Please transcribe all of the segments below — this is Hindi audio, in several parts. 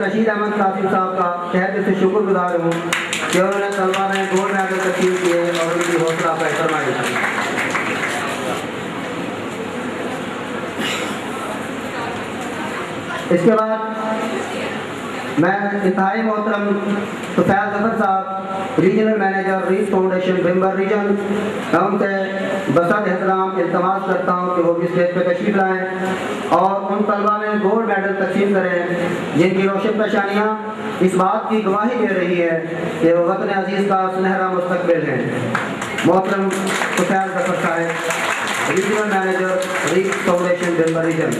रशीद अहमद कासिम साहब का तहे दिल से शुक्रगुजार हूँ कि उन्होंने तलबा में गोल्ड मेडल तस्लीम किए और उनकी हौसला अफजाई फरमाई। इसके बाद मैं इंतहाई मोहतरम सुफैल जफर साहब रीजनल मैनेजर रीस फाउंडेशन बिम्बर रीजन, मैं उनसे बसत एहतराम इल्तमास करता हूँ कि वो भी स्टेज पर तशरीफ लाएँ और उन तलबा में गोल्ड मेडल तकसीम करें जिनकी रोशन पेशानियाँ इस बात की गवाही दे रही है कि वो वतन अजीज़ का सुनहरा मुस्तकबिल हैं। मोहतरम सुफैल जफर साहब रीजनल मैनेजर रीस फाउंडेशन बिम्बर रीजन।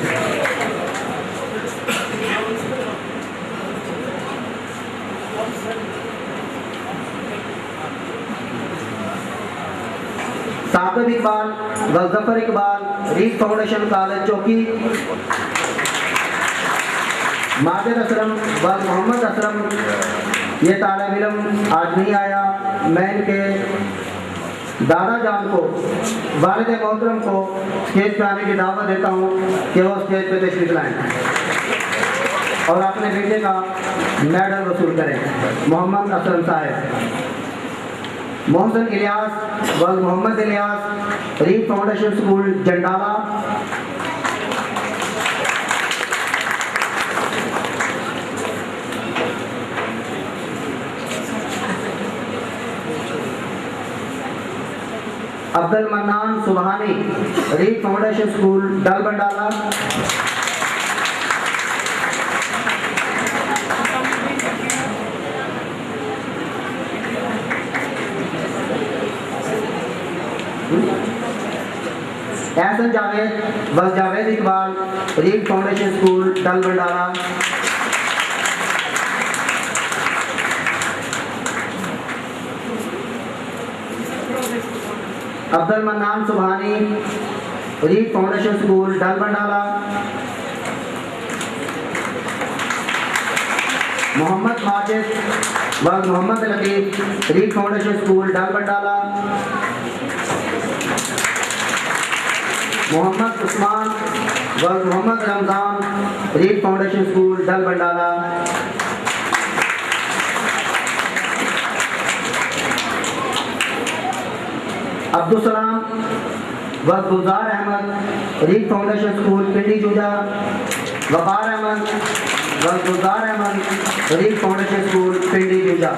साकिब इकबाल व Zafar Iqbal READ foundation College चौकी, माजिद असलम व मोहम्मद असलम ये तालिब इल्म आज नहीं आया। मैं इनके दादा जान को वालिद मोहतरम को स्टेज पर आने की दावत देता हूँ कि वो स्टेज पर तशरीफ लाएँ और अपने बेटे का मेडल वसूल करें। मोहम्मद असलम साहब, मोहम्मद इलियास व Mohammad Ilyas READ Foundation School Jandala, Abdul Mannan Subhani READ Foundation School Dal Bandala, Ehsan Javed व Javed Iqbal READ Foundation School Dal Bandala, Abdul Mannan Subhani READ Foundation School Dal Bandala, Mohammad Majid व Mohammad Latif READ Foundation School Dal Bandala, Mohammad Usman व Mohammad Ramzan READ Foundation School Dal Bandala, Abdul Salam व Gulzar Ahmed READ Foundation School Pindi Juja, Waqar Ahmed व Gulzar Ahmed READ Foundation School Pindi जूजा।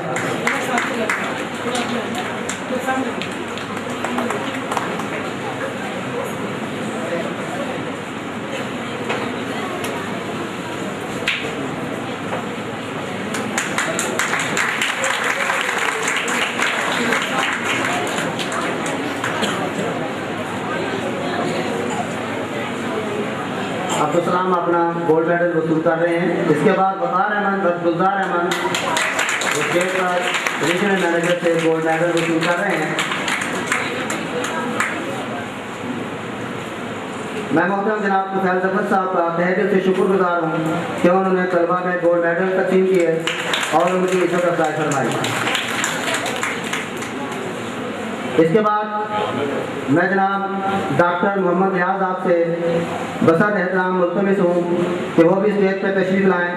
Abdul Salam अपना गोल्ड मेडल वसूल कर रहे हैं। इसके बाद वकार अहमद व गुलजार अहमद स्टेज पर रीजनल मैनेजर से गोल्ड मेडल वसूल कर रहे हैं। मैं मोहतरम जनाब सुफैल जफर साहब का तहे दिल से शुक्रगुजार हूँ कि उन्होंने तलबा में गोल्ड मेडल तकसीम किए और उनकी इज्जत अफजाई फरमाई। इसके बाद मैं जनाब डॉक्टर मोहम्मद रियाज आपसे बसत एहतराम मुल्तमिस हूँ कि वो भी स्टेज पर तशरीफ लाएँ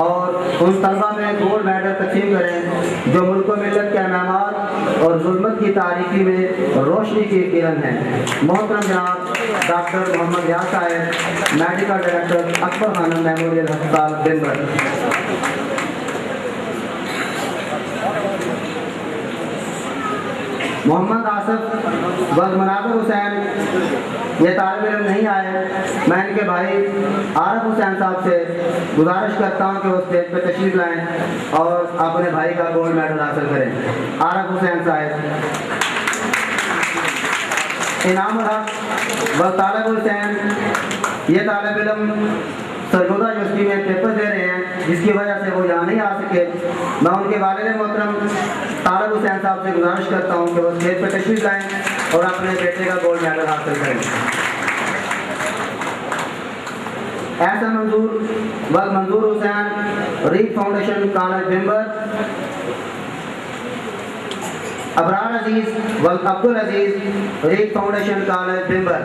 और उन तलबा में गोल्ड मेडल तकसीम करें जो मुल्क व मिल्लत के अनामात और जुल्मत की तारीकी में रोशनी की किरण है। मोहतरम जनाब doctor Mohammad Riaz Sahab, medical director Akbar Khanam memorial अस्पताल बिम्बर। मोहम्मद आसिफ व मनाजिर हुसैन ये तालिब इल्म नहीं आए। मैं इनके भाई आरफ हुसैन साहब से गुजारिश करता हूँ कि वो स्टेज पर तशरीफ लाएँ और अपने भाई का गोल्ड मेडल हासिल करें। आरफ हुसैन साहब, इनाम हक व तालिब हुसैन ये तालिब इल्म सरगोदा यूनिवर्सिटी में पेपर दे रहे हैं जिसकी वजह से वो यहाँ नहीं आ सके। मैं उनके वालिद मोहतरम तालिब हुसैन साहब से गुजारिश करता हूँ कि वो स्टेज पर तशरीफ लाएँ और अपने बेटे का गोल्ड मेडल हासिल करें। एहसन मंजूर व मंजूर हुसैन रीस फाउंडेशन कॉलेज बिम्बर, अबरार अजीज व अब्दुल अजीज रीस फाउंडेशन कॉलेज बिम्बर।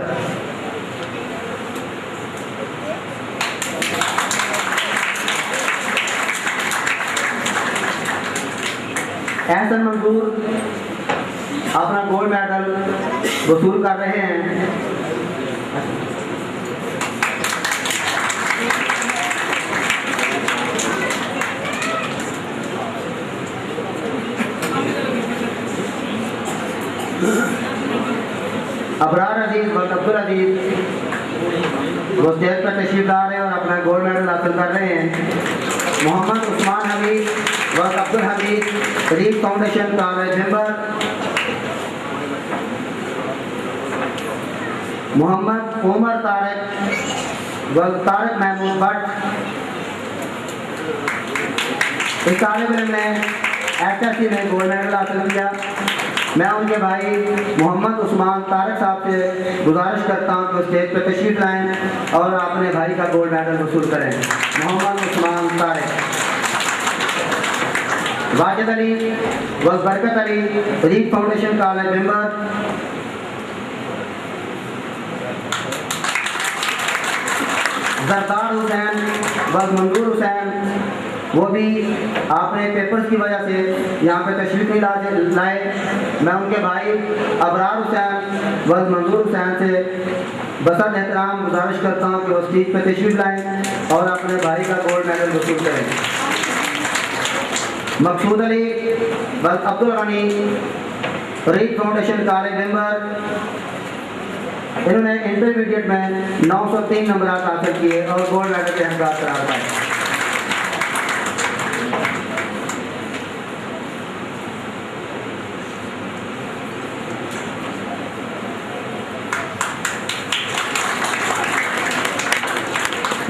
एहसन मंजूर अपना गोल्ड मेडल वसूल कर रहे हैं। अबरार अजीज और अब्दुल अजीज वो स्टेज पर तशरीफ ला रहे हैं और अपना गोल्ड मेडल हासिल कर रहे हैं। मोहम्मद उस्मान हमीद व Abdul Hameed Read Foundation College member, Mohammad Umar Tariq व तारिक महमूद भट्ट। इस तालिब इल्म ने HSC में गोल्ड मेडल हासिल किया। मैं उनके भाई मोहम्मद उस्मान तारिक साहब से गुजारिश करता हूं कि स्टेज पर तशरीफ लाएं और अपने भाई का गोल्ड मेडल वसूल करें। मोहम्मद उस्मान तारिक। वाजिद अली व Barkat Ali READ Foundation College member, Zardar Hussain व मंजूर हुसैन, वो भी आपने पेपर्स की वजह से यहाँ पे तशरीफ नहीं लाए। मैं उनके भाई अबरार हुसैन व मंजूर हुसैन से बसत एहतराम गुजारिश करता हूँ कि वो स्टेज पर तशरीफ लाएं और अपने भाई का गोल्ड मेडल वसूल करें। मकसूद अली व Abdul Ghani Read Foundation College member, इन्होंने इंटरमीडिएट में 903 नंबर हासिल किए और गोल्ड मेडल के हकदार करार पाए।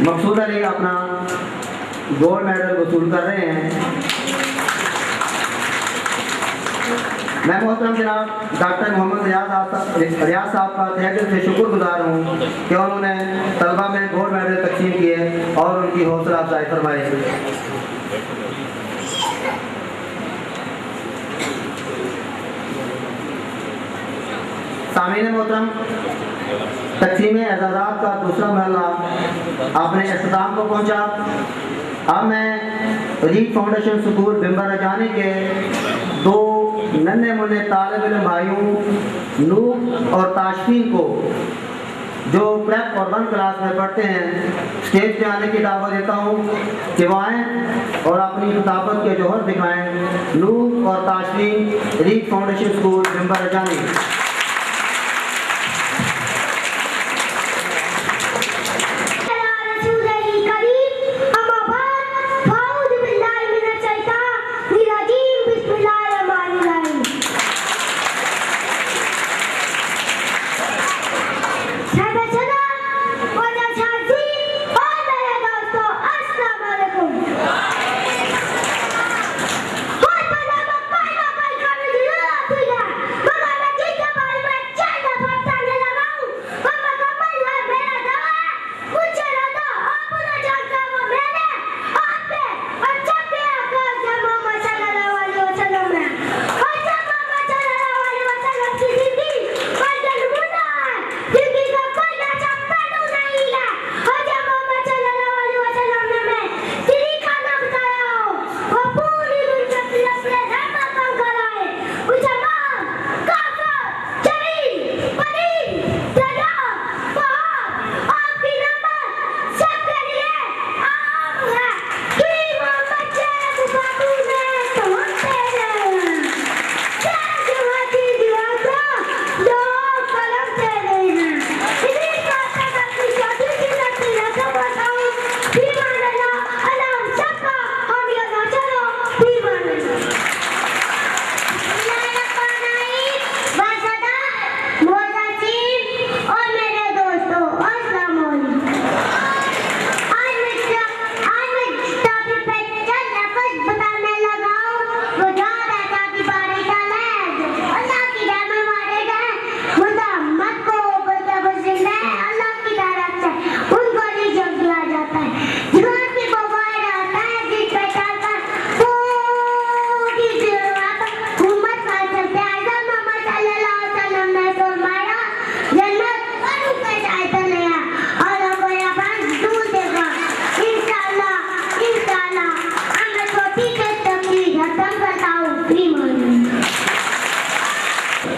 मकसूद अली अपना गोल्ड मेडल वसूल कर रहे हैं। मैं मोहतरम जनाब डॉक्टर मोहम्मद रियाज साहब का तहे दिल से शुक्रगुजार हूँ कि उन्होंने तलबा में गोल्ड मेडल तकसीम किए और उनकी हौसला अफजाई फरमाई। सामीन मोहतरम, तकसीम एजाज़ात का दूसरा महला अपने अख्ताम को पहुँचा। अब मैं रीफ फाउंडेशन स्कूल बिम्बर रजानी के दो नन्हे मुन्ने तालिब इल्म भाइयों नूर और ताशफीन को, जो प्रेप और 1 क्लास में पढ़ते हैं, स्टेज पे आने की दावत देता हूँ कि वो आएँ और अपनी किताबत के जौहर दिखाएँ। नूर और Tashfeen reef foundation school बिम्बर Rajani.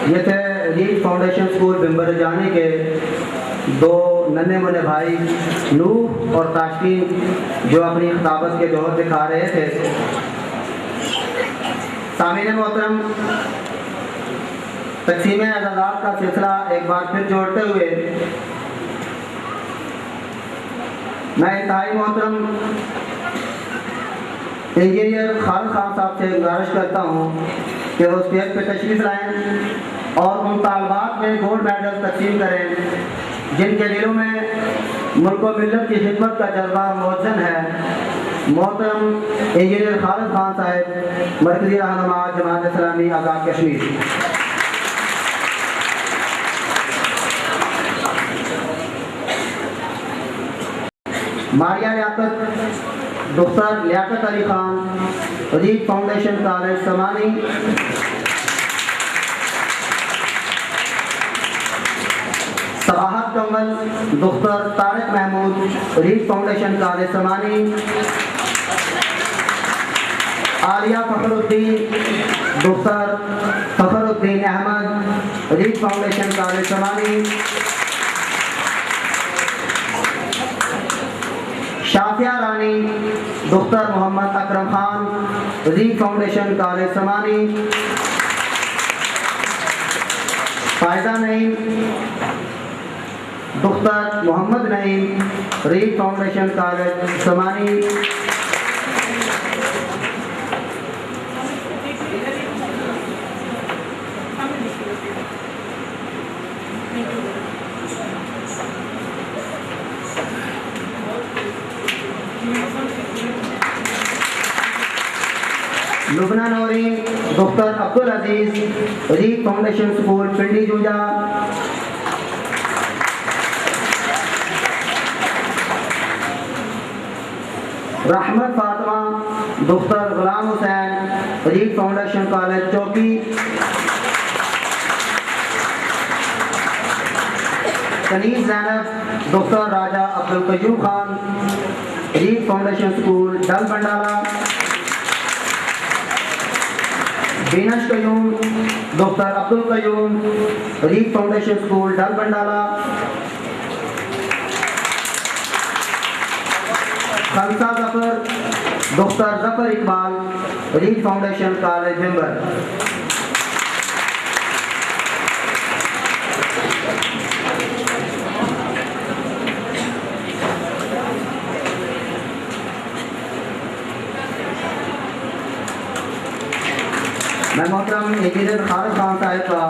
ये थे रीच फाउंडेशन स्कूल बिम्बर जाने के दो नन्हे मुन्ने भाई नूह और ताशकीन जो अपनी खिताबत के जौहर दिखा रहे थे। सामीन मोहतरम, तक़सीम एजाज़ात का सिलसिला एक बार फिर जोड़ते हुए मैं इंतहाई मोहतरम इंजीनियर खालिद खान साहब से गुजारिश करता हूँ कि वो स्टेज पर तशरीफ़ लाएँ और उन तालबात में गोल्ड मेडल तकसीम करें जिनके दिलों में मुल्क व मिल्लत की खिदमत का जज्बा मौजूद है। मोहतरम इंजीनियर खालिद खान साहब, मरकज़ी रहनुमा Jamaat Islami Azad Kashmir. Maria Liaquat doctor Liaquat Ali Khan, READ Foundation College Samani. Sabahat Kamal doctor Tariq Mahmood, READ Foundation College Samani. Aliya Fakhruddin doctor Fakhruddin Ahmed, READ Foundation College Samani. Shafia Rani doctor Mohammad Akram Khan, READ Foundation College Samani. फायदा Naeem doctor Mohammad Naeem, READ Foundation College Samani. Lubna Naureen doctor Abdul Aziz, READ Foundation School Pindi Juja. Rehmat Fatima doctor Ghulam Hussain, reach Foundation College Chowki. Kaneez Zainab doctor Raja Abdul Qayyum Khan, READ Foundation School Dal Bandala. Binish Qayyum doctor Abdul Qayyum, READ Foundation School Dal Bandala. Khalsa Zafar doctor Zafar Iqbal, READ Foundation College member. मैं मोहतरम इंजीनियर खालिद खान साहब का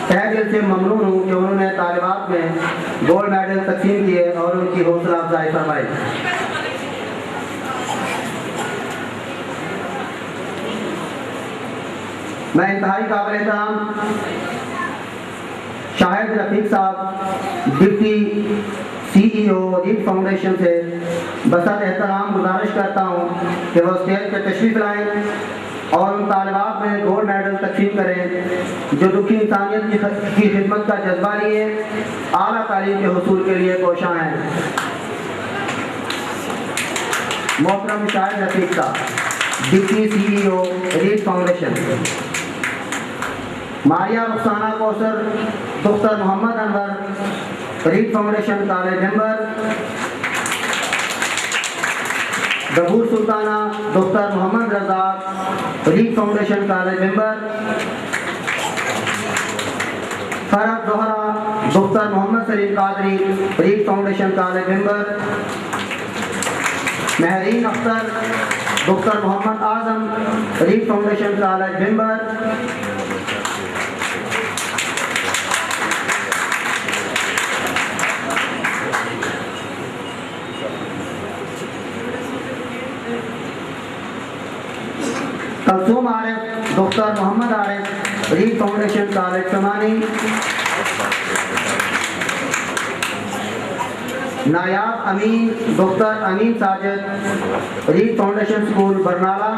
तहे दिल से ममनून हूँ कि उन्होंने तालिबात में गोल्ड मेडल तकसीम किए और उनकी हौसला अफजाई फरमाई। मैं इंतहाई काबिल एहतराम शाहिद रफीक साहब, डिप्टी CEO रीच फाउंडेशन से बसत एहतराम गुजारिश करता हूँ कि वो स्टेज पर तशरीफ़ लाएँ और उन तालिबात में गोल्ड मेडल तकसीम करें जो दुखी इंसानियत की खिदमत का जज्बा लिए आला तालीम के हुसूल के लिए कोशां हैं। मोहतरम शाहिद रफीक साहब, deputy CEO READ Foundation. Maria Rukhsana Kausar doctor Mohammad Anwar, READ Foundation College member. गबूर Sultana doctor Mohammad Razzaq, READ Foundation College member. Farhat Zohra doctor Mohammad Saleem Qadri, READ Foundation College member. Mehreen Akhtar doctor Mohammad Azam, READ Foundation College member. Kulsoom Arif doctor Mohammad Arif, READ Foundation College Samani. Nayab Amin doctor Amin Sajid, READ Foundation School Barnala.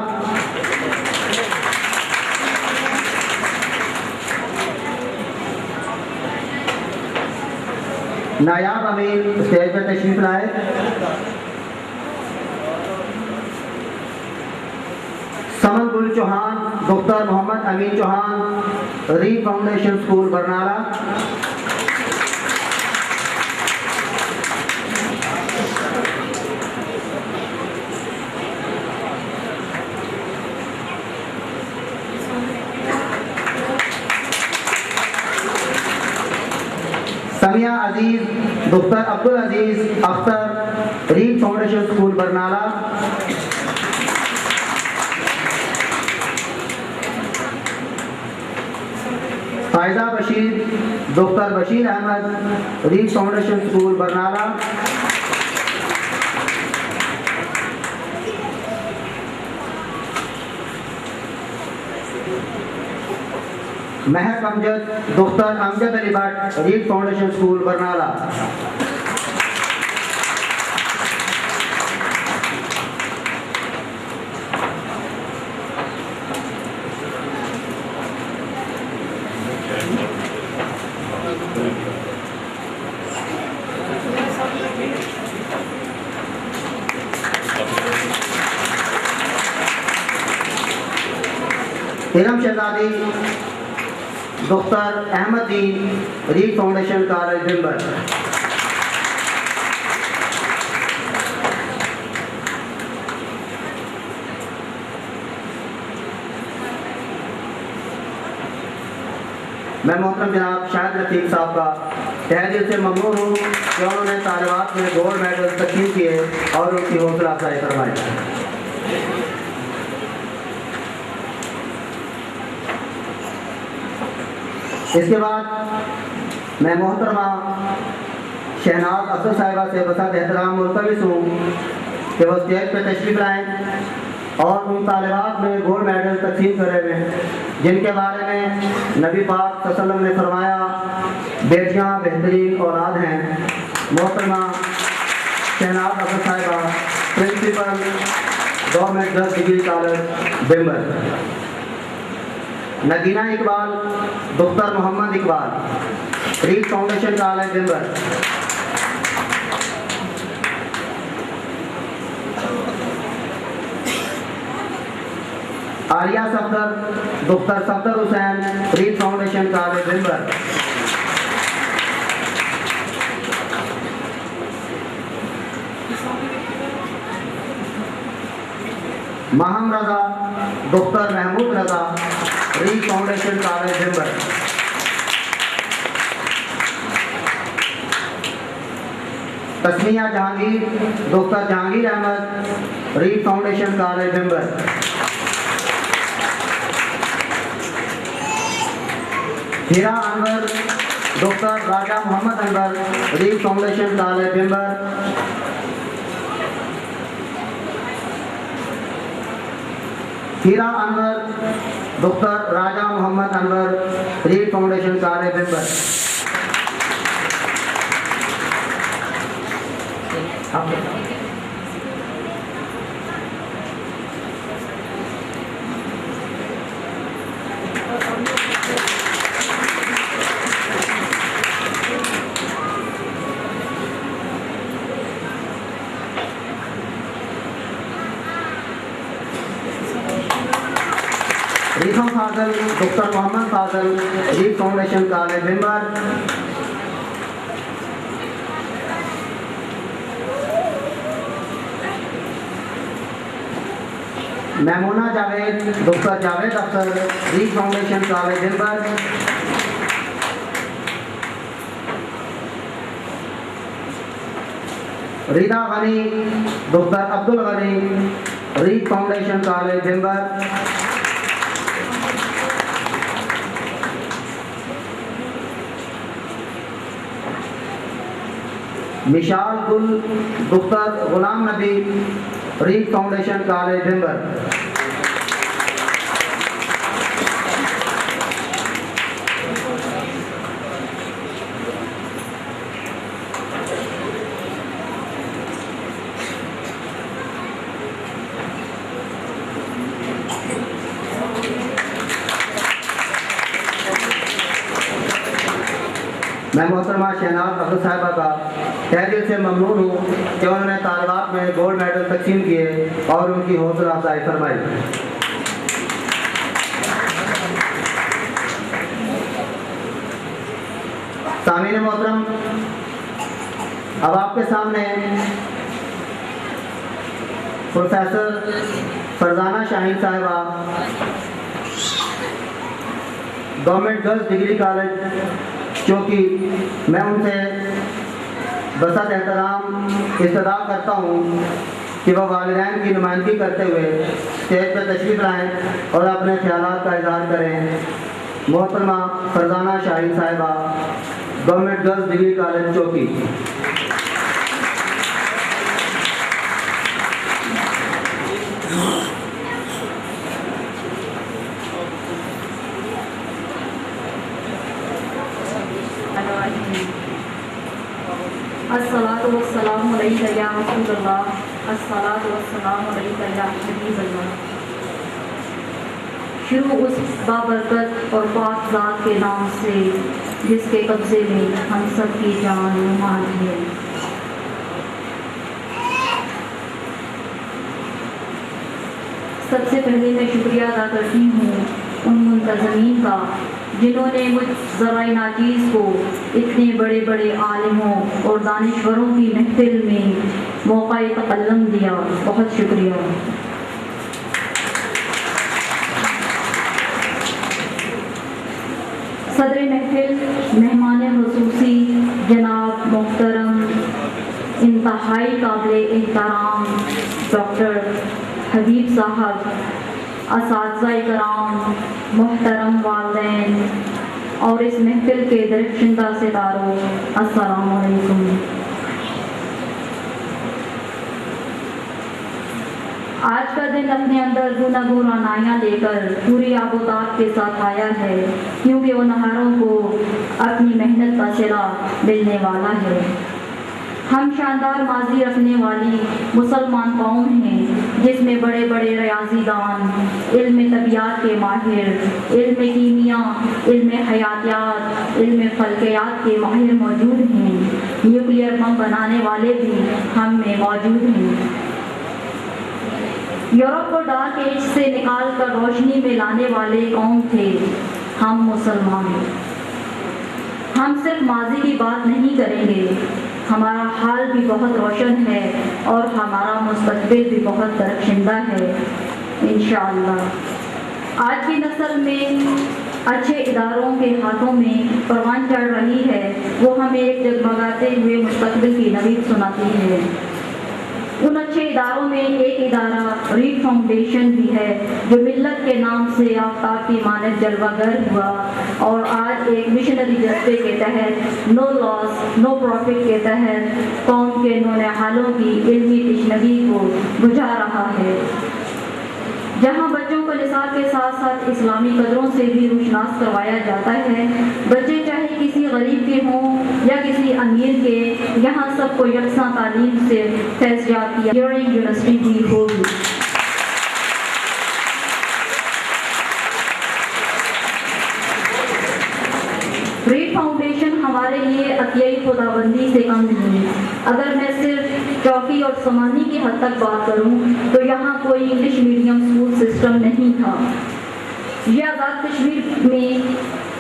Nayab Amin stage पर तशरीफ लाए। समन गुल चौहान, डॉक्टर मोहम्मद अमीन चौहान, री फाउंडेशन स्कूल बरनाला। समिया अजीज, डॉक्टर अब्दुल अजीज अख्तर, री फाउंडेशन स्कूल बरनाला। फायदा बशीर, डॉक्टर बशीर अहमद, री foundation School Barnala. Mehak Amjad, doctor Amjad Ali Bhatt, READ Foundation School Barnala. Iram Shahzadi, doctor Ahmadeen, READ Foundation College member. मैं मोहतरम जनाब शाहिद रफीक साहब का तहे दिल से ममनून हूँ कि उन्होंने तालिबात में गोल्ड मेडल तकसीम किए और उनकी हौसला अफजाई फरमाई। इसके बाद मैं मोहतरमा शहनाज अफसर साहिबा से बसात एहतराम मुल्तमिस हूँ कि वह स्टेज पर तशरीफ लाएँ और उन तालिबात में गोल्ड मेडल तकसीम करे हुए जिनके बारे में नबी पाक सल्लल्लाहु अलैहि वसल्लम ने फरमाया बेटियाँ बेहतरीन औलाद हैं। मोहतरमा शहनाज अफसर साहिबा, principal government girls degree college Bhimber. Nagina Iqbal, doctor Mohammad Iqbal, READ Foundation College member. Aliya Safdar, doctor Safdar Hussain, READ Foundation College member. Maham Raza, doctor Mahmood Raza, READ Foundation College member. Tasmia Jahangir, doctor Jahangir Ahmed, READ Foundation College member. Heera Anwar, doctor Raja Mohammad Anwar, READ Foundation College member. Heera Anwar, doctor Raja Mohammad Anwar, READ Foundation College member. Rifa Fazal, doctor Mohammad Fazal, READ Foundation College member. Maimoona Javed, doctor Javed Akhtar, READ Foundation College member. Rida Ghani, doctor Abdul Ghani, READ Foundation College member. Mishal Gul, doctor Ghulam Nabi, read Foundation College member. मैं मोहतरमा शहनाज अफसर साहिबा का तहे दिल से ममनून हूँ कि उन्होंने तालिबात में गोल्ड मेडल तकसीम किए और उनकी हौसला अफजाई फरमाई। सामीन मोहतरम, अब आपके सामने प्रोफेसर फरजाना शाहीन साहिबा, गवर्नमेंट गर्ल्स डिग्री कॉलेज चौकी, मैं उनसे बसत एहतराम इस्तदा करता हूँ कि वह वालिदैन की नुमाइंदगी करते हुए स्टेज पर तशरीफ़ लाएँ और अपने ख्यालात का इज़हार करें। मोहतरमा फरजाना शाहीन साहिबा, गवर्नमेंट गर्ल्स डिग्री कॉलेज चौकी। अस्सलातु वस्सलामु अलैका या रसूलल्लाह, अस्सलातु वस्सलामु अलैका या हबीबल्लाह। शुरू उस बाबरकत और पाक ज़ात के नाम से जिसके कब्ज़े में हम सब की जान माल है। सबसे पहले मैं शुक्रिया अदा करती हूँ उन मुंतज़मीन का जिन्होंने मुझ ज़राए नाचीज़ को इतने बड़े बड़े आलिमों और दानिश्वरों की महफिल में मौका तकल्लुम दिया। बहुत शुक्रिया। सदर महफिल मेहमान ख़ुसूसी जनाब मोहतरम इंतहाई काबिल एहतराम डॉक्टर हबीब साहब, असातिज़ा कराम, मोहतरम वालिदैन और इस महफिल के दरख्शंदा सितारों, अस्सलामु अलैकुम। आज का दिन अपने अंदर गुनागो रानाइयाँ लेकर पूरी आबोताब के साथ आया है, क्योंकि वो नहारों को अपनी मेहनत का सिला मिलने वाला है। हम शानदार माजी रखने वाली मुसलमान कौम हैं जिसमें बड़े बड़े रियाजीदान, इल्म तबियात के माहिर, इल्म कीमिया, इल्म हयातियात, इल्म फल्कियात के माहिर मौजूद हैं। न्यूक्लियर बम बनाने वाले भी हम में मौजूद हैं। यूरोप को डार्क एज से निकाल कर रोशनी में लाने वाले कौम थे हम मुसलमान। हम सिर्फ माजी की बात नहीं करेंगे, हमारा हाल भी बहुत रोशन है और हमारा मुस्तकबिल भी बहुत दरख्शिंदा है इंशाअल्लाह। आज की नस्ल में अच्छे इदारों के हाथों में परवान चढ़ रही है, वो हमें एक जगमगाते हुए मुस्तकबिल की नवीद सुनाती है। उन अच्छे इदारों में एक इदारा रीड फाउंडेशन भी है जो मिल्लत के नाम से आफ्ताब की मानद जलवागर हुआ और आज एक मिशनरी जज्बे के तहत नो लॉस नो प्रॉफिट के तहत कौम के नौनिहालों की इल्मी तशनगी को बुझा रहा है। जहाँ बच्चों को निसाब के साथ साथ इस्लामी कदरों से भी रुशनास करवाया जाता है। बच्चे चाहे किसी गरीब के हों या किसी अमीर के, यहाँ सबको यकसा तालीम से फैज़याब यूनिवर्सिटी भी होगी। रीड फाउंडेशन हमारे लिए अतियाई खुदाबंदी से कम नहीं। अगर मैं सिर्फ चौकी और समानी की हद तक बात करूं तो यहाँ कोई इंग्लिश मीडियम स्कूल सिस्टम नहीं था। यह आज़ाद कश्मीर में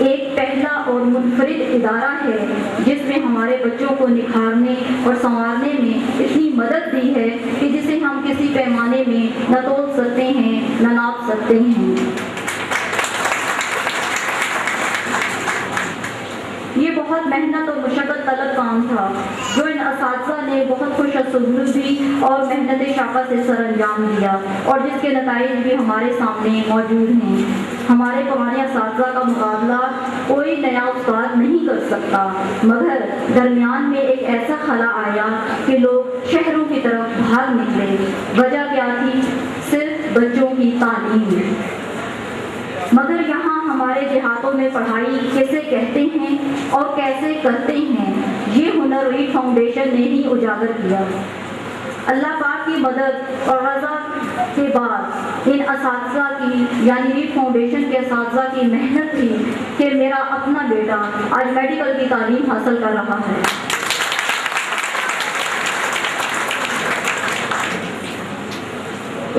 एक पहला और मुनफरिद इदारा है जिसमें हमारे बच्चों को निखारने और संवारने में इतनी मदद दी है कि जिसे हम किसी पैमाने में न तोल सकते हैं न नाप सकते हैं। ये बहुत मेहनत और मुशक्क़त तलब काम था जो इन असातिज़ा ने बहुत खुशअस्सलूबी और मेहनत शाक़ा से सरअंजाम दिया और जिसके नताइज भी हमारे सामने मौजूद हैं। हमारे पुराने असातिज़ा का मुकाबला कोई नया उस्ताद नहीं कर सकता, मगर दरमियान में एक ऐसा खला आया कि लोग शहरों की तरफ भाग निकले। वजह क्या थी? सिर्फ बच्चों की तालीम। मगर यहाँ हमारे देहातों में पढ़ाई कैसे कहते हैं और कैसे करते हैं, ये हुनर रीड फाउंडेशन ने ही उजागर किया। अल्लाह पाक की मदद और रज़ा के बाद इन असातिज़ा की यानी रीड फाउंडेशन के असातिज़ा की मेहनत थी कि मेरा अपना बेटा आज मेडिकल की तालीम हासिल कर रहा है।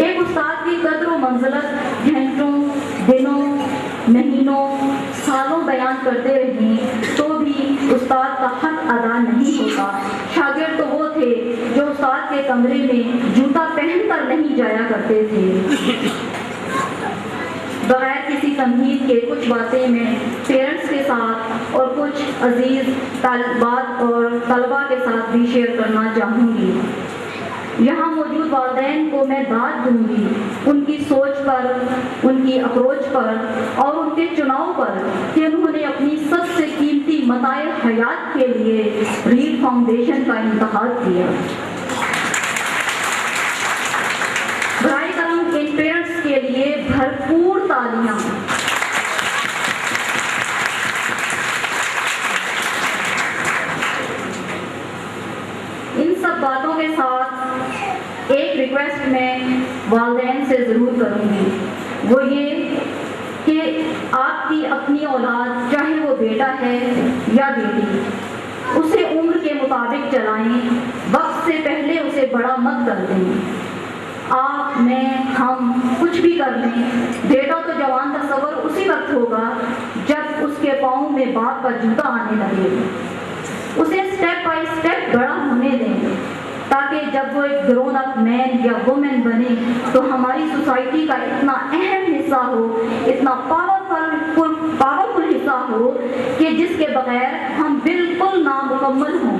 एक उस्ताद की कद्र व मंज़िलत घंटों, दिनों, महीनों, सालों बयान करते रहें तो भी उस्ताद के कमरे में जूता पहनकर नहीं जाया करते थे। बगैर किसी तमहीद के कुछ बातें मैं पेरेंट्स के साथ और कुछ अजीज तालिबात और तलबा के साथ भी शेयर करना चाहूँगी। यहाँ मौजूद वालिदैन को मैं दाद दूंगी उनकी सोच पर, उनकी अप्रोच पर और उनके चुनाव पर कि उन्होंने अपनी सबसे कीमती मताए हयात के लिए रीड फाउंडेशन का इंतखाब किया। बराए करम इन पेरेंट्स के लिए भरपूर तालियां। इन सब बातों के साथ एक रिक्वेस्ट मैं वालिदैन से ज़रूर करूँगी, वो ये कि आपकी अपनी औलाद, चाहे वो बेटा है या बेटी, उसे उम्र के मुताबिक चलाएं, वक्त से पहले उसे बड़ा मत कर दें। आप, मैं, हम कुछ भी कर लें, बेटा तो जवान तस्वर उसी वक्त होगा जब उसके पाँव में बाप का जूता आने लगे। उसे स्टेप बाय स्टेप बड़ा होने दें ताकि जब वो एक ग्रोन अप मैन या वुमेन बने तो हमारी सोसाइटी का इतना अहम हिस्सा हो, इतना पावरफुल हिस्सा हो कि जिसके बगैर हम बिल्कुल नामुकम्मल हों।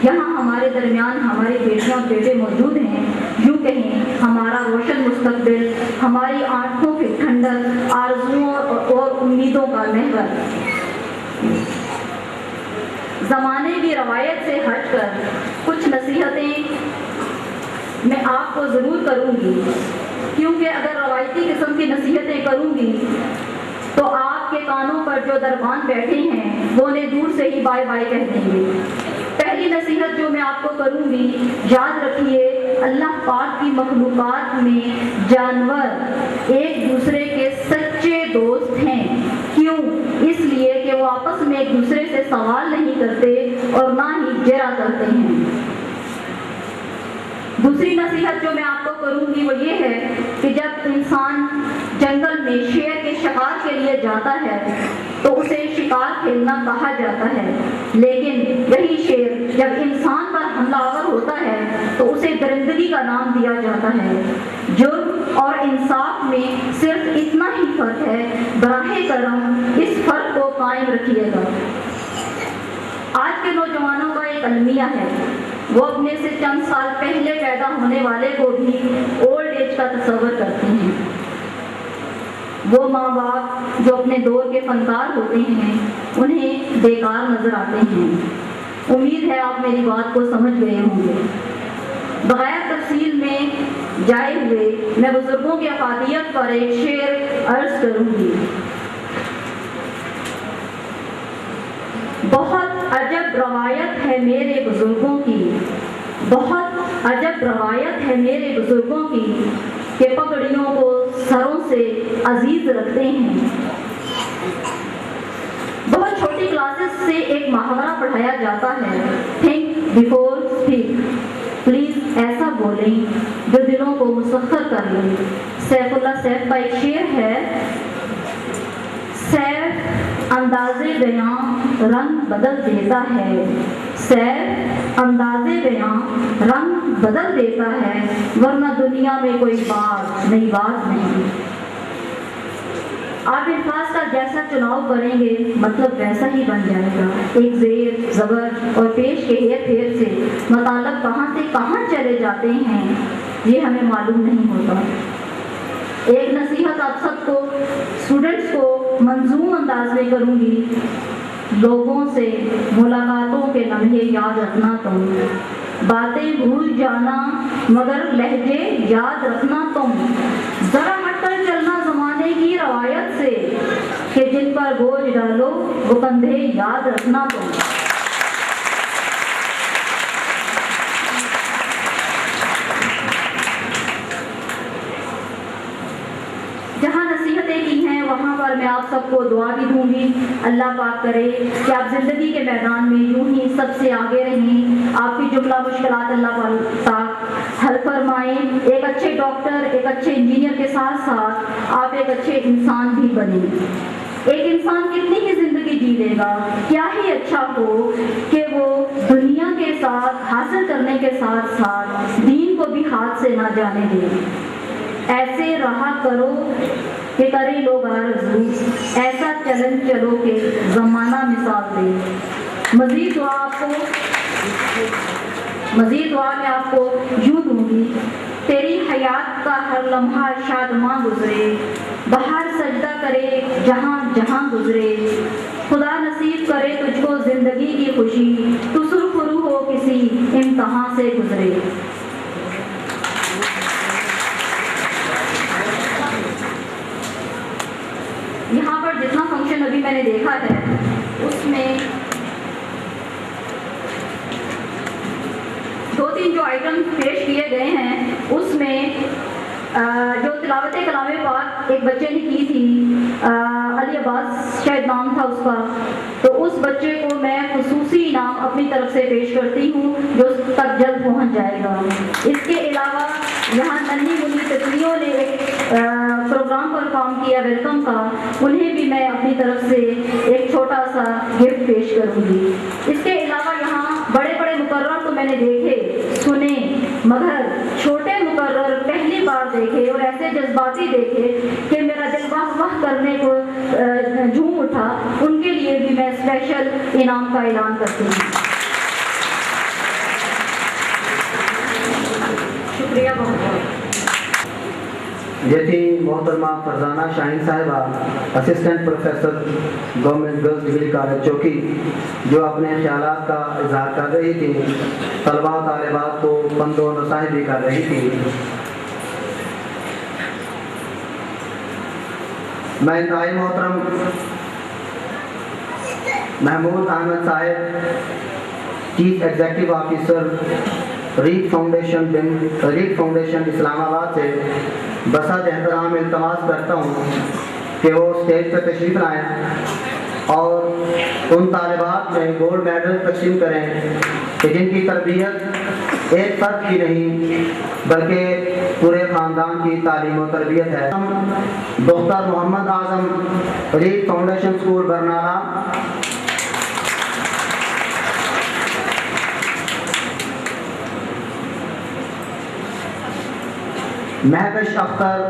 यहाँ हमारे दरमियान हमारे बेटियां और बेटे मौजूद हैं। यूँ कहें हमारा रोशन मुस्तकबिल, हमारी आंखों की ठंडक, आरज़ुओं और उम्मीदों का महवर। ज़माने की रवायत से हटकर कुछ नसीहतें मैं आपको ज़रूर करूँगी, क्योंकि अगर रवायती किस्म की नसीहतें करूँगी तो आपके कानों पर जो दरबान बैठे हैं वो उन्हें दूर से ही बाय बाय कह देंगे। पहली नसीहत जो मैं आपको करूँगी, याद रखिए अल्लाह पाक की मखलूक़ात में जानवर एक दूसरे के सच्चे दोस्त हैं। क्यों? इसलिए कि वो आपस में एक दूसरे से सवाल नहीं करते और ना ही जरा करते हैं। दूसरी नसीहत जो मैं आपको करूंगी वो ये है कि जब इंसान जंगल में शेर के शिकार के लिए जाता है तो उसे शिकार खेलना कहा जाता है, लेकिन यही शेर जब इंसान पर हमलावर होता है तो उसे दरिंदगी का नाम दिया जाता है। जुर्म और इंसाफ में सिर्फ इतना ही फर्क है, बराहे करम इस फर्क को कायम रखिएगा। आज के नौजवानों का एक अलमिया है, वो अपने से चंद साल पहले पैदा होने वाले को भी ओल्ड एज का तस्वर करते हैं। वो माँ बाप जो अपने दौर के फनकार होते हैं उन्हें बेकार नजर आते हैं। उम्मीद है आप मेरी बात को समझ गए होंगे। बगैर तफसील में जाए हुए मैं बुजुर्गों की अफादियत पर एक शेर अर्ज करूंगी। बहुत अजब रवायत है मेरे बुजुर्गों की, बहुत अजब रवायत है मेरे बुजुर्गों की कि पगड़ियों को सरों से अजीज रखते हैं। बहुत छोटी क्लासेस से एक मुहावरा पढ़ाया जाता है, थिंक बिफोर स्पीक। प्लीज ऐसा बोलें जो दिलों को मुसख्खर कर ले। सैफुल्लाह सैफ का एक शेर है, सैफ अंदाज़े बयां रंग बदल देता है, सैफ अंदाज़े बयां रंग बदल देता है, वरना दुनिया में कोई नई बात नहीं। आप अल्फाज का जैसा चुनाव करेंगे मतलब वैसा ही बन जाएगा। एक ज़ेर, ज़बर और पेश के हेर फेर से मतलब कहाँ से कहाँ चले जाते हैं ये हमें मालूम नहीं होता। एक नसीहत आप सबको, स्टूडेंट्स को मंजूम अंदाज में करूँगी, लोगों से मुलाकातों के लम्हे याद रखना तुम, बातें भूल जाना मगर लहजे याद रखना तुम, जरा हटकर चलना ज़माने की रवायत से कि जिन पर बोझ डालो वो कंधे याद रखना तुम। जहाँ नसीहतें की हैं वहाँ पर मैं आप सबको दुआ भी दूंगी। अल्लाह पाक करे कि आप ज़िंदगी के मैदान में यूं ही सबसे आगे रहें, आपकी जुमला मुश्किलात अल्लाह पाक भल फरमाए। एक अच्छे डॉक्टर, एक अच्छे इंजीनियर के साथ साथ आप एक अच्छे इंसान भी बने। एक इंसान कितनी ही जिंदगी जी लेगा, क्या ही अच्छा हो कि वो दुनिया के साथ हासिल करने के साथ साथ दीन को भी हाथ से ना जाने दे। ऐसे रहा करो कि करे लोग आरज़ू, ऐसा चलन चलो के ज़माना मिसाल दे। मज़ीद दुआ में आपको यूँ दूंगी, तेरी हयात का हर लम्हा शादमां गुजरे, बाहर सजदा करे जहाँ जहाँ गुजरे, खुदा नसीब करे तुझको जिंदगी की खुशी, तू सुरखरू हो किसी इम्तहान से गुजरे। यहाँ पर जितना फंक्शन अभी मैंने देखा है उसमें 2-3 जो आइटम पेश किए गए हैं उसमें जो तिलावत कलाम पाक एक बच्चे ने की थी, अली अब्बास शायद नाम था उसका, तो उस बच्चे को मैं खुसूसी इनाम अपनी तरफ से पेश करती हूँ जो उस तक जल्द पहुँच जाएगा। इसके अलावा यहाँ नन्ही मुन्नी तस्वीरों ने एक प्रोग्राम पर काम किया वेलकम का, उन्हें भी मैं अपनी तरफ से एक छोटा सा गिफ्ट पेश करूँगी। इसके अलावा यहाँ बड़े बड़े मुकर्रर तो मैंने देखे सुने, मगर छोटे मुकर्रर पहली बार देखे और ऐसे जज्बाती देखे कि मेरा दिल वाह वाह करने को झूम उठा। उनके लिए भी मैं स्पेशल इनाम का ऐलान करती हूँ। शुक्रिया बहुत बहुत। ये थी मोहतरमा फरजाना शाहीन साहिबा, assistant professor government girls degree college चौकी, जो अपने ख्यालात का इजहार कर रही थी, तलबा तालिबात को पंदो नसाइह भी कर रही थी। मैं इंतहाई मोहतरम Mahmood Ahmad Sahib, chief executive officer Read Foundation Islamabad से बसत एहतराम इल्तमास करता हूँ कि वो स्टेज पर तशरीफ़ लाएँ और उन तालिबात में गोल्ड मेडल तकसीम करें कि जिनकी तरबियत एक फ़र्द की नहीं बल्कि पूरे ख़ानदान की तालीम और तरबियत है। Doctor Mohammad Azam, READ Foundation School Barnala. Mahwash Akhtar,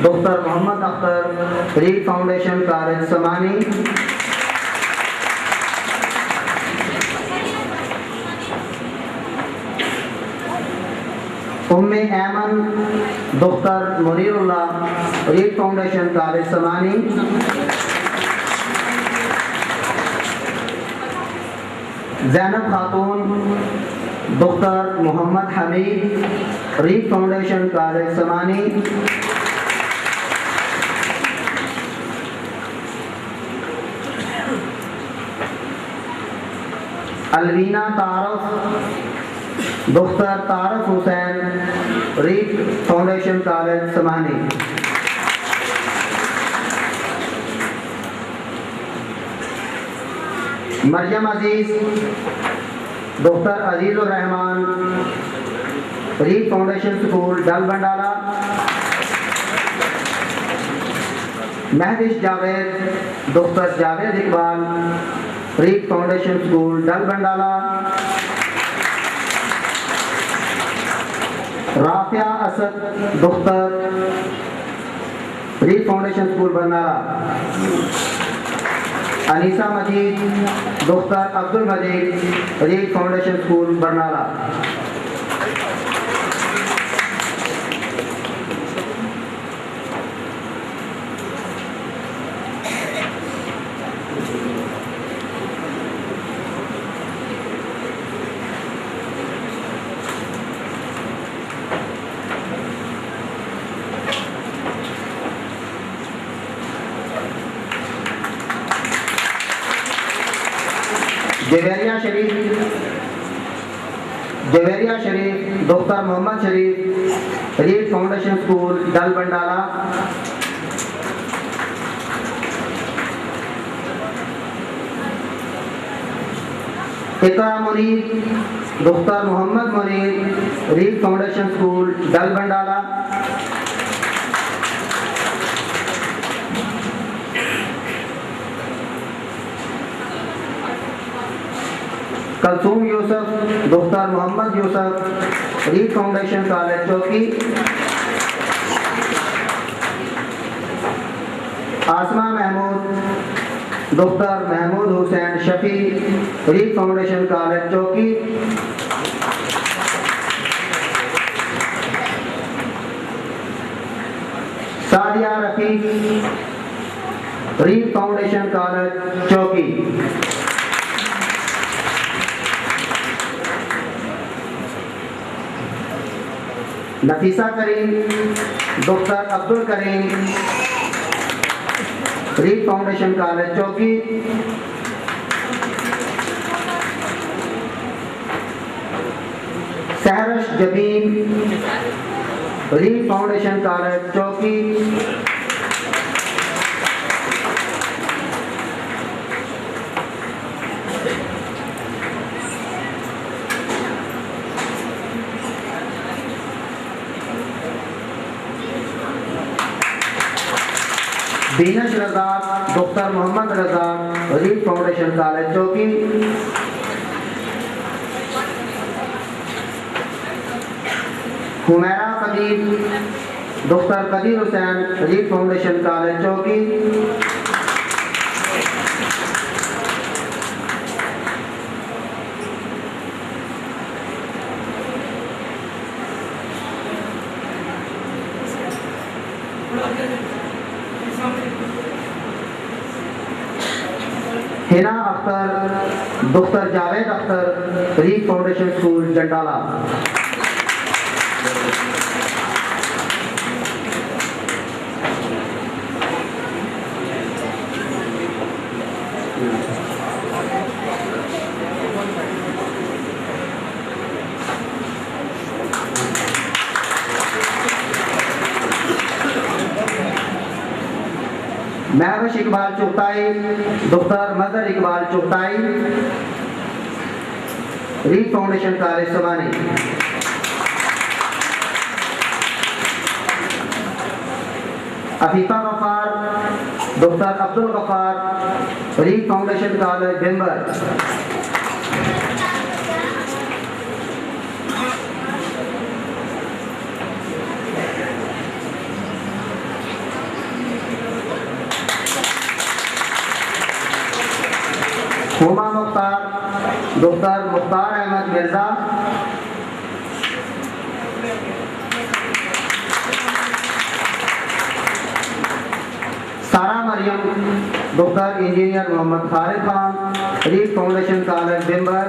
doctor Mohammad Akhtar, READ Foundation College Samani. Umme Aiman, doctor Munirullah, READ Foundation College Samani. Zainab Khatoon, doctor Mohammad Hamid, READ Foundation College Samani. Alvina Taraf, doctor Taraf Hussain, READ Foundation College Samani. Maryam Aziz, doctor Azizur Rehman, READ Foundation School Dal Bandala. Mahwish Javed, doctor Javed Iqbal, READ Foundation School Dal Bandala. Rafia Asad, doctor, read Foundation School Barnala. Anisa Majeed, doctor Abdul Majeed, READ Foundation School Barnala. Javeria Sharif, doctor Mohammad Sharif, READ Foundation School Dal Bandala. Iqra Munir, doctor Mohammad Munir, READ Foundation School Dal Bandala. Kulsoom Yousuf, doctor Mohammad Yousuf, READ Foundation College Chowki. Asma Mahmood, doctor Mahmood Hussain Shafi, READ Foundation College Chowki. Sadia Rafiq, READ Foundation College Chowki. Nafisa Karim, doctor Abdul Karim, READ Foundation College Chowki. Sehrish Jabeen, READ Foundation College Chowki. Dinish Razzaq, doctor Mohammad Razzaq, READ Foundation College Chowki. Humaira Qadeer, doctor Qadeer Hussain, READ Foundation College Chowki. Hina Akhtar, doctor Javed Akhtar, READ Foundation School Jandala. Mahwash Iqbal Chughtai, doctor Mazhar Iqbal Chughtai, READ Foundation College Samani. Afifa Ghaffar, doctor Abdul Ghaffar, READ Foundation College Bhimber. Huma Mukhtar, doctor Mukhtar Ahmed Mirza, Sara Maryam, doctor engineer Mohammad Khalid Khan, READ Foundation College Bhimber.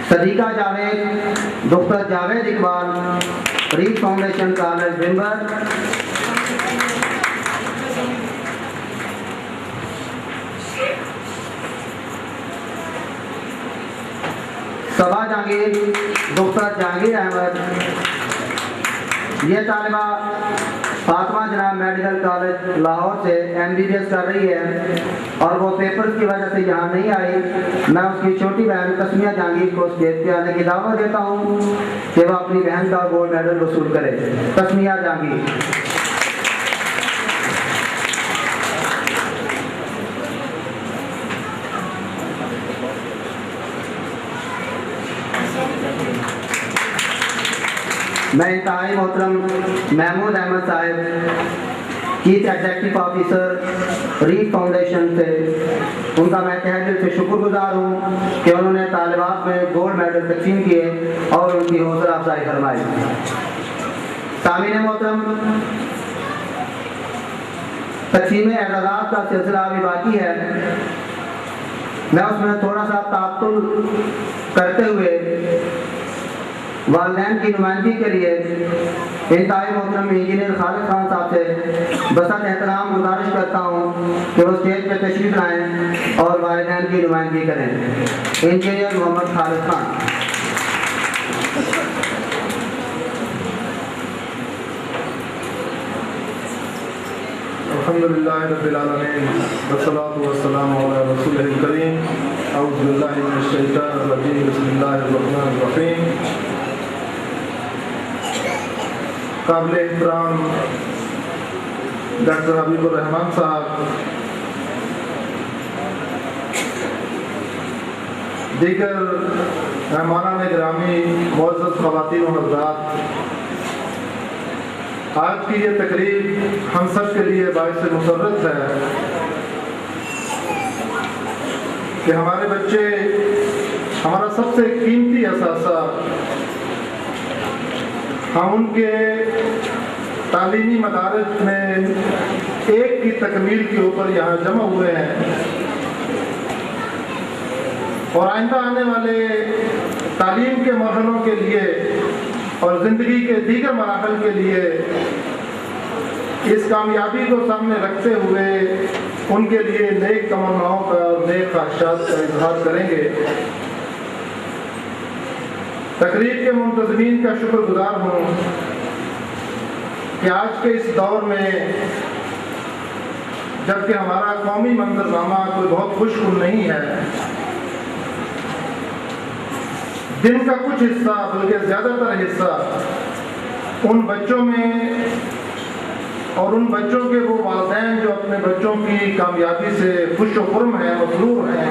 Sadiqa Javed, doctor Javed Iqbal, READ Foundation College Bhimber. Saba Jahangir, doctor Jahangir Ahmed, ये तालिबा फातिमा जनाब मेडिकल कॉलेज लाहौर से MBBS कर रही है और वो पेपर्स की वजह से यहाँ नहीं आई। मैं उसकी छोटी बहन तस्मिया जहांगीर को स्टेज पे आने की दावत देता हूँ कि वह अपनी बहन का गोल्ड मेडल वसूल करे। तस्मिया जहांगीर। मैं इंतहाई मोहतरम महमूद अहमद साहब, chief executive officer Read foundation से, उनका मैं तहे दिल से शुक्रगुजार हूँ कि उन्होंने तालिबात में गोल्ड मेडल तकसीम किए और उनकी हौसला अफजाई फरमाई। सामीन मोहतरम, तकसीम एजाज़ात का सिलसिला अभी बाकी है। मैं उसमें थोड़ा सा तात्तुल करते हुए वालिदैन की नुमाइंदगी के लिए इंतहाई मोहतरम इंजीनियर खालिद खान साहब से बसत एहतराम गुजारिश करता हूँ कि वो स्टेज पर तशरीफ लाएँ और वालिदैन की नुमाइंदगी करें। इंजीनियर मोहम्मद खालिद खान। अल्हम्दुलिल्लाहि रब्बिल आलमीन वस्सलातु वस्सलामु अला रसूलिल करीम अऊज़ु बिल्लाहि मिनश शैतानिर रजीम बिस्मिल्लाहिर रहमानिर रहीम। काबिल एहतराम डॉक्टर हबीबुर रहमान साहब, दीगर मेहमानान गिरामी, मुअज़्ज़ज़ ख़वातीन व हज़रात, आज की ये तकरीब हम सब के लिए बाइस मुसर्रत है कि हमारे बच्चे हमारा सबसे कीमती असासा, हम उनके तालीमी मदारिस में एक की तकमील के ऊपर यहाँ जमा हुए हैं और आइंदा आने वाले तालीम के मरहलों के लिए और ज़िंदगी के दीगर मराहल के लिए इस कामयाबी को सामने रखते हुए उनके लिए नेक तमन्नाओं का और नेक ख्वाहिशात का इजहार करेंगे। तकरीब के मुंतज़मीन का शुक्रगुजार हूँ कि आज के इस दौर में, जबकि हमारा कौमी मंजरनामा कोई बहुत खुशकुन नहीं है, दिन का कुछ हिस्सा बल्कि ज़्यादातर हिस्सा उन बच्चों में और उन बच्चों के वो वालिदैन जो अपने बच्चों की कामयाबी से खुश व खुर्म हैं, मसरूर हैं,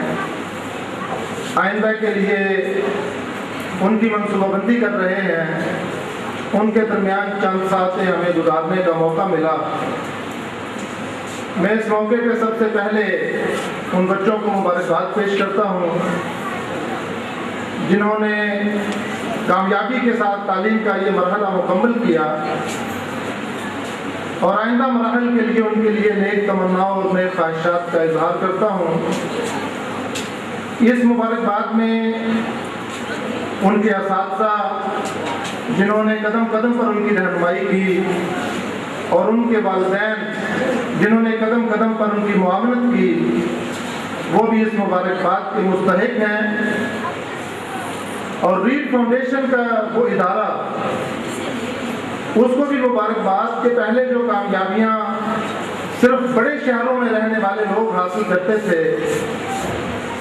आइंदा के लिए उनकी मनसूबाबंदी कर रहे हैं, उनके दरमियान चंद साथें हमें गुजारने का मौका मिला। मैं इस मौके पे सबसे पहले उन बच्चों को मुबारकबाद पेश करता हूँ जिन्होंने कामयाबी के साथ तालीम का ये मरहला मुकम्मल किया और आइंदा मराहल के लिए उनके लिए नेक तमन्नाओं और नेक ख्वाहिशात का इजहार करता हूँ। इस मुबारकबाद में उनके असातिज़ा जिन्होंने कदम कदम पर उनकी रहनुमाई की और उनके वालिदैन जिन्होंने कदम कदम पर उनकी मुआवनत की, वो भी इस मुबारकबाद के मुस्तहिक हैं। और रीड फाउंडेशन का वो इदारा, उसको भी मुबारकबाद के पहले जो कामयाबियाँ सिर्फ बड़े शहरों में रहने वाले लोग हासिल करते थे,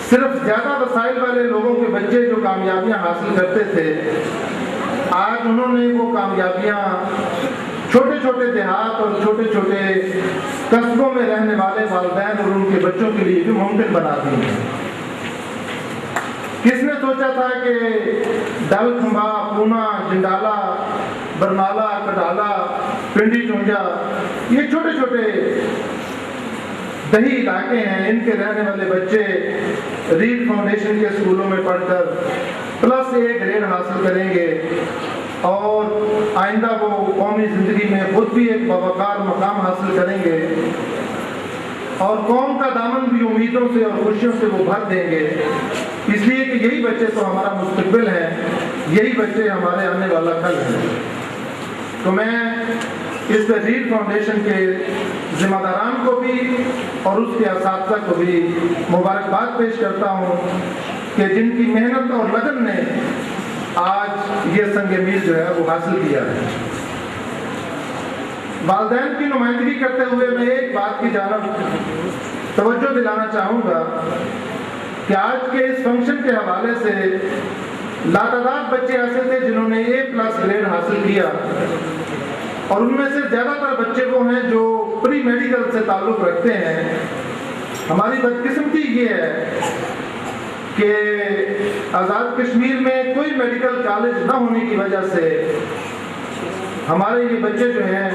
सिर्फ ज़्यादा वसाइल वाले लोगों के बच्चे जो कामयाबियाँ हासिल करते थे, आज उन्होंने वो कामयाबियाँ छोटे छोटे देहात और छोटे छोटे कस्बों में रहने वाले वालिदैन और उनके बच्चों के लिए भी मुमकिन बना दी है। किसने सोचा था कि डल, खंबा, पूना, जिंडाला, बरनाला, कटाला, पिंडी चुंजा, ये छोटे छोटे दही इलाके हैं, इनके रहने वाले बच्चे रीड फाउंडेशन के स्कूलों में पढ़कर +1 ग्रेड हासिल करेंगे और आइंदा वो कौमी ज़िंदगी में खुद भी एक बावकार मकाम हासिल करेंगे और कौम का दामन भी उम्मीदों से और खुशियों से वो भर देंगे, इसलिए कि यही बच्चे तो हमारा मुस्तकबिल है, यही बच्चे हमारे आने वाला कल है। तो मैं इस पर रीड फाउंडेशन के जिम्मेदारान को भी और उसके असातिज़ा को भी मुबारकबाद पेश करता हूँ कि जिनकी मेहनत और लगन ने आज ये संग मील जो है वो हासिल किया है। वालिदैन की नुमाइंदगी करते हुए मैं एक बात की जानब तवज्जो दिलाना चाहूँगा कि आज के इस फंक्शन के हवाले से लातादाद बच्चे ऐसे थे जिन्होंने A+ ग्रेड हासिल किया और उनमें से ज़्यादातर बच्चे वो हैं जो प्री मेडिकल से ताल्लुक़ रखते हैं। हमारी बदकिस्मती ये है कि आज़ाद कश्मीर में कोई मेडिकल कॉलेज न होने की वजह से हमारे ये बच्चे जो हैं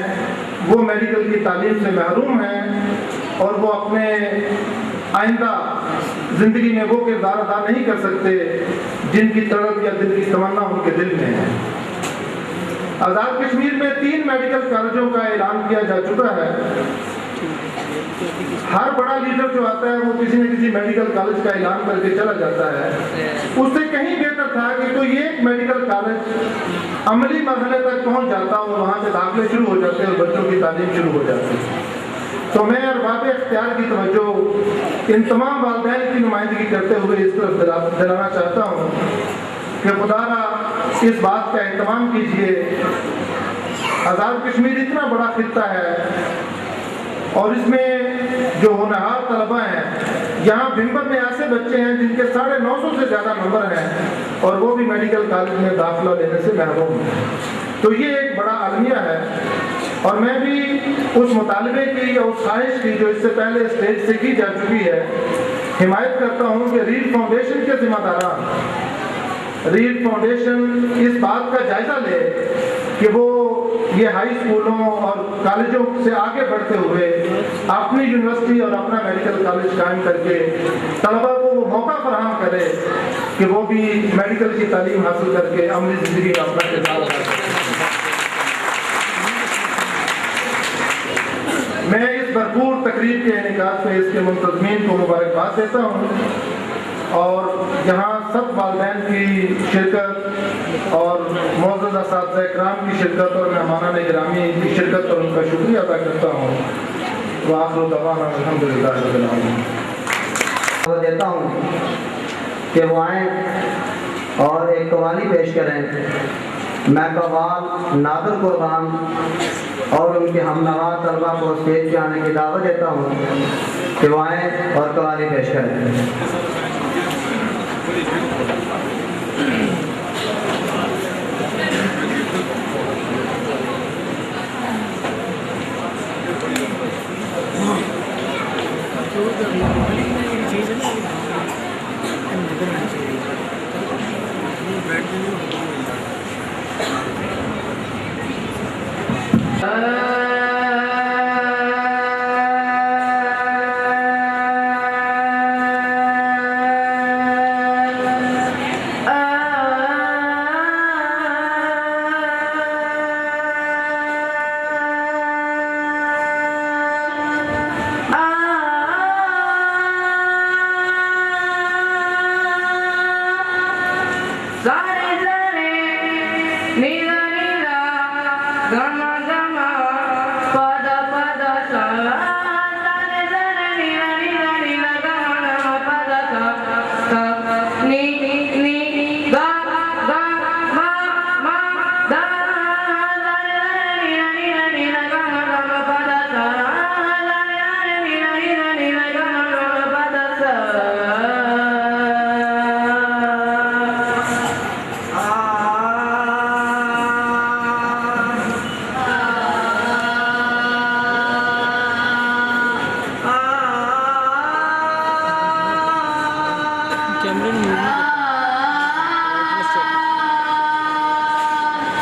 वो मेडिकल की तालीम से महरूम हैं और वो अपने आइंदा ज़िंदगी में वो किरदार अदा नहीं कर सकते जिनकी तड़प या दिल की तमन्ना उनके दिल में है। आज़ाद कश्मीर में 3 मेडिकल कॉलेजों का ऐलान किया जा चुका है। हर बड़ा लीडर जो आता है वो किसी न किसी मेडिकल कॉलेज का ऐलान करके चला जाता है। उससे कहीं बेहतर था कि कोई एक मेडिकल कॉलेज अमली मरहले तक पहुंच जाता और वहाँ से दाखिले शुरू हो जाते और बच्चों की तालीम शुरू हो जाती। तो मैं अरबाब इख्तियार की तवज्जो इन तमाम वालिदैन की नुमाइंदगी करते हुए इस तरफ दिलाना चाहता हूँ कि खुदारा इस बात का एहतमाम कीजिए। आज़ाद कश्मीर इतना बड़ा खित्ता है और इसमें जो होनहार तलबा हैं, यहाँ भिम्बर में ऐसे बच्चे हैं जिनके 950 से ज़्यादा नंबर हैं और वो भी मेडिकल कॉलेज में दाखिला लेने से महरूम हैं। तो ये एक बड़ा अलमिया है और मैं भी उस मुतालबे की या उस ख्वाहिश की जो इससे पहले स्टेज से की जा चुकी है हिमायत करता हूँ कि रीड फाउंडेशन के जिम्मेदारान रीड फाउंडेशन इस बात का जायज़ा ले कि वो ये हाई स्कूलों और कॉलेजों से आगे बढ़ते हुए अपनी यूनिवर्सिटी और अपना मेडिकल कॉलेज कायम करके तलबा को वो मौका फराहम करे कि वो भी मेडिकल की तालीम हासिल करके अमली ज़िंदगी में अपना किरदार अदा करें। मैं इस भरपूर तकरीब के इनेकाद में इसके मुंतज़मीन को मुबारकबाद देता हूँ और यहाँ सब वालिदैन की शिरकत और मौजूद असातिज़ा इकराम की शिरकत और मेहमानान गिरामी की शिरकत और उनका शुक्रिया अदा करता हूँ। व आखिर दवाना अल्हम्दुलिल्लाह रब्बिल आलमीन। देता हूँ कि वो आएँ और एक कवाली पेश करें। मैं कवाल नादर कुर्बान और उनके हमनवा तलबा को स्टेज पे आने की दावत देता हूँ कि वो आएँ और कवाली पेश करें।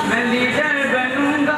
मैं लीडर बनूंगा।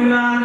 करना